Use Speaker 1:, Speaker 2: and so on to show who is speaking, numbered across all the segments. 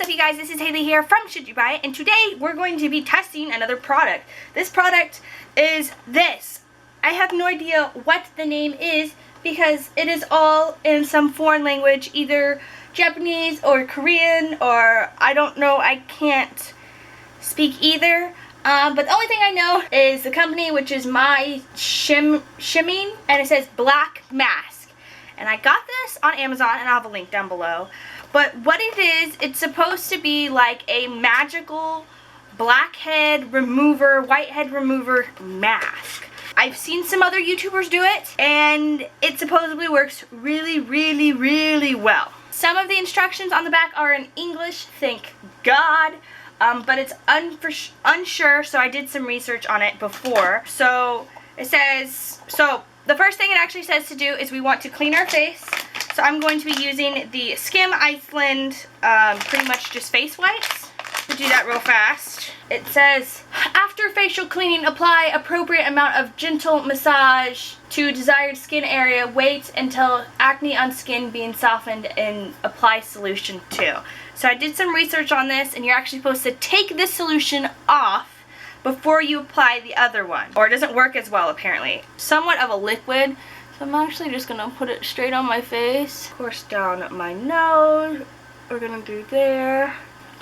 Speaker 1: What's up, you guys? This is Haley here from Should You Buy It, and today we're going to be testing another product. This product is this. I have no idea what the name is because it is all in some foreign language, either Japanese or Korean, or I don't know, I can't speak either. But the only thing I know is the company, which is My Shimming, and it says Black Mask. And I got this on Amazon, and I'll have a link down below. But what it is, it's supposed to be like a magical blackhead remover, whitehead remover mask. I've seen some other YouTubers do it, and it supposedly works really, really, really well. Some of the instructions on the back are in English, thank God, but it's unsure, so I did some research on it before. So it says, the first thing it actually says to do is we want to clean our face. So I'm going to be using the Skim Iceland, pretty much just face wipes. To do that real fast. It says, after facial cleaning, apply appropriate amount of gentle massage to desired skin area. Wait until acne on skin being softened and apply solution 2. So I did some research on this, and you're actually supposed to take this solution off before you apply the other one. Or it doesn't work as well, apparently. Somewhat of a liquid. So I'm actually just going to put it straight on my face. Of course, down my nose. We're going to do there.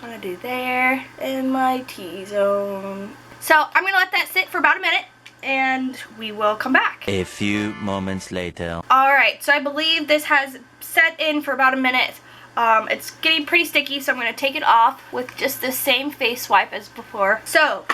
Speaker 1: I'm going to do there. And my T-zone. So I'm going to let that sit for about a minute. And we will come back.
Speaker 2: A few moments later.
Speaker 1: Alright, so I believe this has set in for about a minute. It's getting pretty sticky, so I'm going to take it off with just the same face wipe as before. So,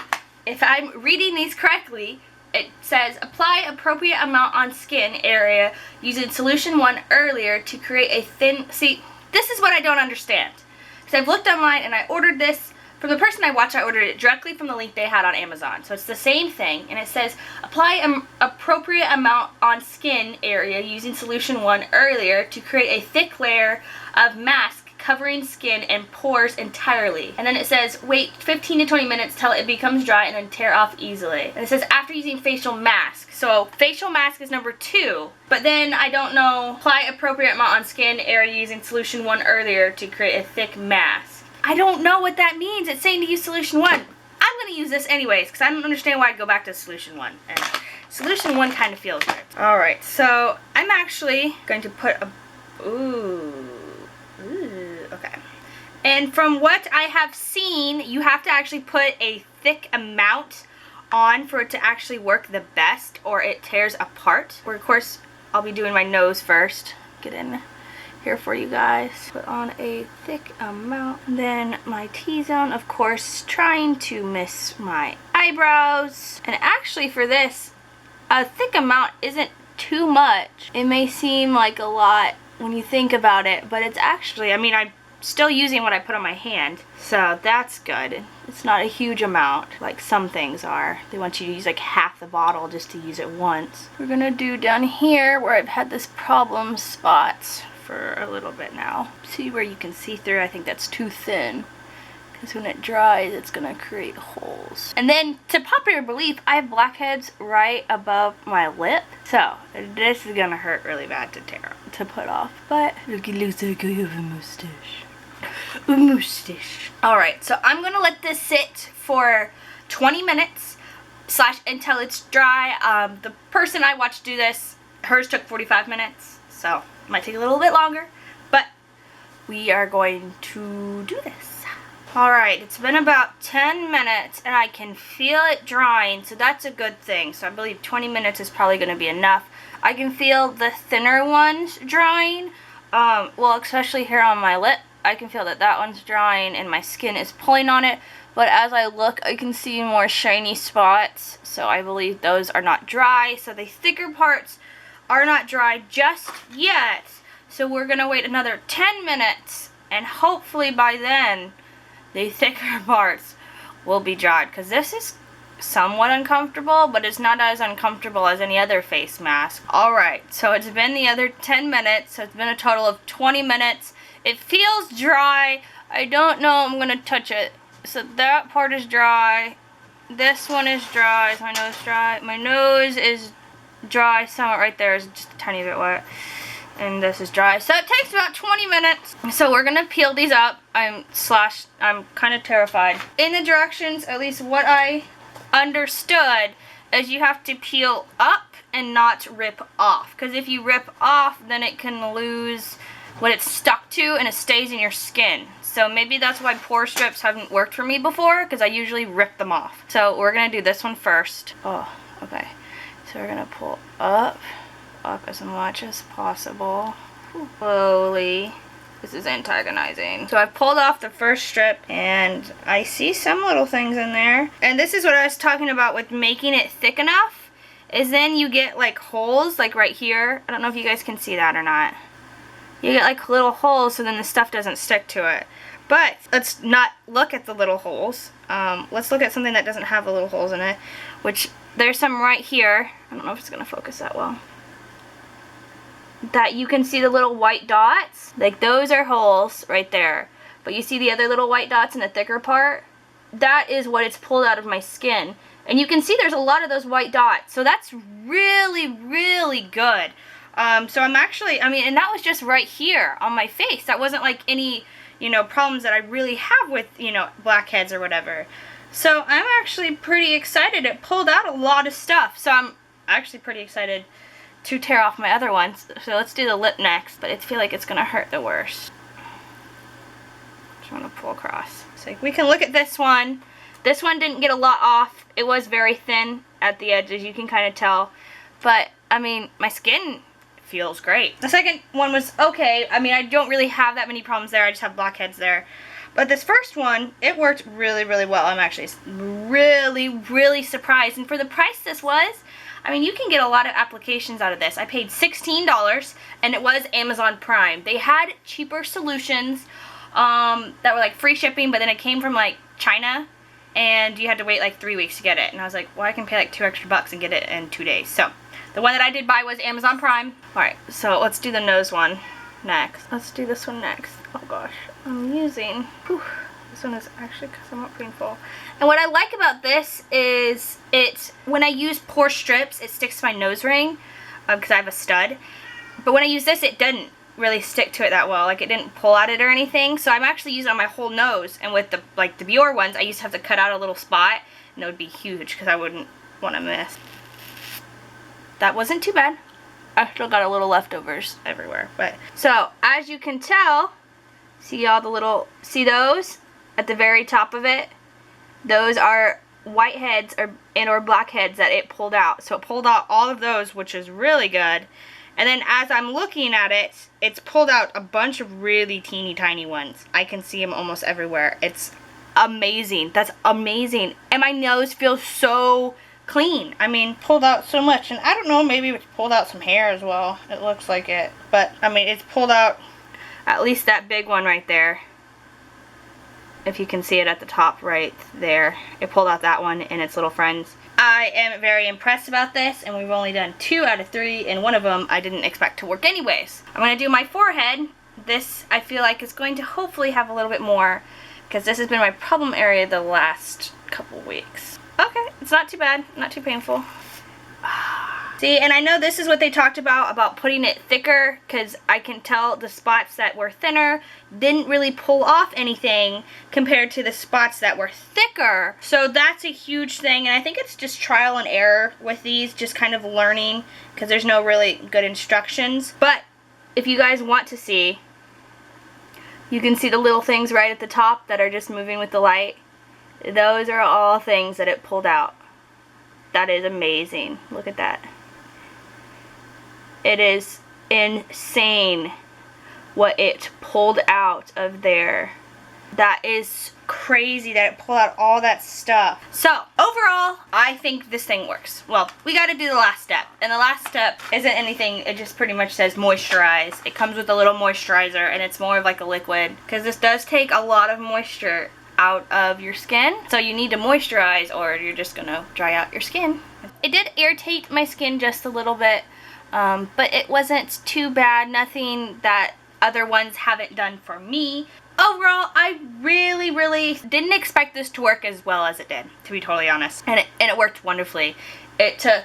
Speaker 1: if I'm reading these correctly, it says, apply appropriate amount on skin area using solution 1 earlier to create a thin... See, this is what I don't understand. Because I've looked online and I ordered this from the person I watch. I ordered it directly from the link they had on Amazon. So it's the same thing. And it says, apply an appropriate amount on skin area using solution 1 earlier to create a thick layer of mask covering skin and pores entirely. And then it says, wait 15 to 20 minutes till it becomes dry and then tear off easily. And it says, after using facial mask. So facial mask is number 2. But then, I don't know, apply appropriate amount on skin area using solution 1 earlier to create a thick mask. I don't know what that means. It's saying to use solution 1. I'm going to use this anyways, because I don't understand why I'd go back to solution 1. And solution 1 kind of feels good. Alright, so I'm actually going to put a... Okay. And from what I have seen, you have to actually put a thick amount on for it to actually work the best, or it tears apart. Or of course, I'll be doing my nose first. Get in here for you guys. Put on a thick amount. Then my T-zone, of course, trying to miss my eyebrows. And actually for this, a thick amount isn't too much. It may seem like a lot when you think about it, but it's actually, I mean, I'm still using what I put on my hand, so that's good. It's not a huge amount like some things are. They want you to use like half the bottle just to use it once. We're gonna do down here where I've had this problem spots for a little bit now. See where you can see through? I think that's too thin, because when it dries it's gonna create holes. And then, to popular belief, I have blackheads right above my lip, so this is gonna hurt really bad to put off, but it looks like I have a mustache. A mustache. Alright, so I'm gonna let this sit for 20 minutes until it's dry. The person I watched do this, hers took 45 minutes, so it might take a little bit longer, but we are going to do this. Alright, it's been about 10 minutes and I can feel it drying, so that's a good thing. So I believe 20 minutes is probably going to be enough. I can feel the thinner ones drying, well, especially here on my lip. I can feel that that one's drying and my skin is pulling on it, but as I look I can see more shiny spots, so I believe those are not dry. So the thicker parts are not dry just yet, so we're going to wait another 10 minutes and hopefully by then the thicker parts will be dried, because this is somewhat uncomfortable, but it's not as uncomfortable as any other face mask. Alright, so it's been the other 10 minutes, so it's been a total of 20 minutes. It feels dry. I don't know I'm going to touch it. So that part is dry. This one is dry. Is my nose dry? My nose is dry. Somewhat right there is just a tiny bit wet. and this is dry. So it takes about 20 minutes. So we're gonna peel these up. I'm kind of terrified. In the directions, at least what I understood, is you have to peel up and not rip off. Because if you rip off, then it can lose what it's stuck to and it stays in your skin. So maybe that's why pore strips haven't worked for me before, because I usually rip them off. So we're gonna do this one first. Oh, okay. So we're gonna pull up as much as possible. Slowly. This is antagonizing. So I pulled off the first strip and I see some little things in there. And this is what I was talking about with making it thick enough, is then you get like holes like right here. I don't know if you guys can see that or not. You get like little holes so then the stuff doesn't stick to it. But let's not look at the little holes. Let's look at something that doesn't have the little holes in it, which there's some right here. I don't know if it's gonna focus that well. That you can see the little white dots, like those are holes right there. But you see the other little white dots in the thicker part? That is what it's pulled out of my skin. And you can see there's a lot of those white dots. So that's really, really good. So I'm actually, and that was just right here on my face. That wasn't like any, problems that I really have with, blackheads or whatever. So I'm actually pretty excited. It pulled out a lot of stuff. So I'm actually pretty excited to tear off my other ones. So let's do the lip next, but I feel like it's gonna hurt the worst. Just wanna pull across. So we can look at this one. This one didn't get a lot off. It was very thin at the edges, you can kind of tell. But, my skin feels great. The second one was okay. I don't really have that many problems there. I just have blackheads there. But this first one, it worked really, really well. I'm actually really, really surprised. And for the price this was, you can get a lot of applications out of this. I paid $16 and it was Amazon Prime. They had cheaper solutions that were like free shipping, but then it came from like China and you had to wait like 3 weeks to get it. And I was like, well, I can pay like $2 extra and get it in 2 days. So the one that I did buy was Amazon Prime. Alright, so let's do the nose one next. Let's do this one next. Oh gosh, this one is actually somewhat painful. And what I like about this is when I use pore strips, it sticks to my nose ring because I have a stud. But when I use this, it didn't really stick to it that well. Like it didn't pull at it or anything. So I'm actually using it on my whole nose. And with the Biore ones, I used to have to cut out a little spot, and it would be huge because I wouldn't want to miss. That wasn't too bad. I still got a little leftovers everywhere. But so as you can tell, see those at the very top of it? Those are whiteheads or blackheads that it pulled out. So it pulled out all of those, which is really good. And then as I'm looking at it, it's pulled out a bunch of really teeny tiny ones. I can see them almost everywhere. It's amazing. That's amazing. And my nose feels so clean. Pulled out so much. And I don't know, maybe it's pulled out some hair as well. It looks like it. But, it's pulled out at least that big one right there. If you can see it at the top right there. It pulled out that one and its little friends. I am very impressed about this, and we've only done 2 out of 3, and one of them I didn't expect to work anyways. I'm going to do my forehead. This I feel like is going to hopefully have a little bit more, because this has been my problem area the last couple weeks. Okay, it's not too bad, not too painful. See, and I know this is what they talked about putting it thicker, because I can tell the spots that were thinner didn't really pull off anything compared to the spots that were thicker. So that's a huge thing, and I think it's just trial and error with these, just kind of learning, because there's no really good instructions. But if you guys want to see, you can see the little things right at the top that are just moving with the light. Those are all things that it pulled out. That is amazing. Look at that. It is insane what it pulled out of there. That is crazy that it pulled out all that stuff. So, overall, I think this thing works. Well, we gotta do the last step. And the last step isn't anything, it just pretty much says moisturize. It comes with a little moisturizer, and it's more of like a liquid. Because this does take a lot of moisture out of your skin. So you need to moisturize, or you're just gonna dry out your skin. It did irritate my skin just a little bit. But it wasn't too bad, nothing that other ones haven't done for me. Overall, I really, really didn't expect this to work as well as it did, to be totally honest. And it worked wonderfully. It took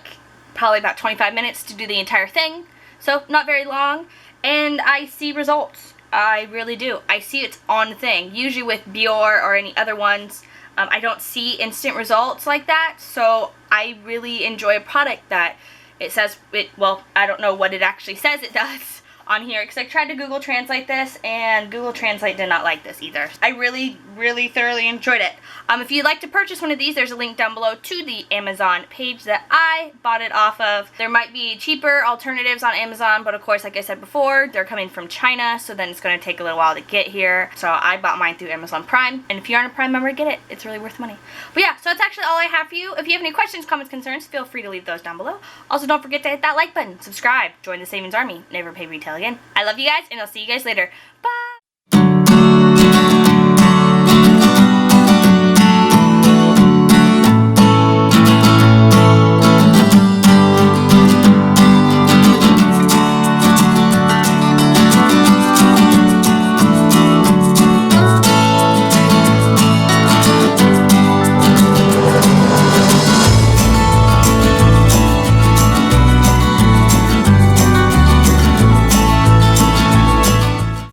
Speaker 1: probably about 25 minutes to do the entire thing, so not very long. and I see results. I really do. I see it's on thing. Usually with Bior or any other ones, I don't see instant results like that, so I really enjoy a product that it says it, well, I don't know what it actually says it does on here, because I tried to Google Translate this, and Google Translate did not like this either. I really thoroughly enjoyed it. If you'd like to purchase one of these, there's a link down below to the Amazon page that I bought it off of. There might be cheaper alternatives on Amazon, but of course, like I said before, they're coming from China, so then it's going to take a little while to get here. So I bought mine through Amazon Prime, and if you aren't a Prime member, get it. It's really worth money. But yeah, so that's actually all I have for you. If you have any questions, comments, concerns, feel free to leave those down below. Also, don't forget to hit that like button, subscribe, join the Savings Army, never pay retail again. I love you guys, and I'll see you guys later. Bye!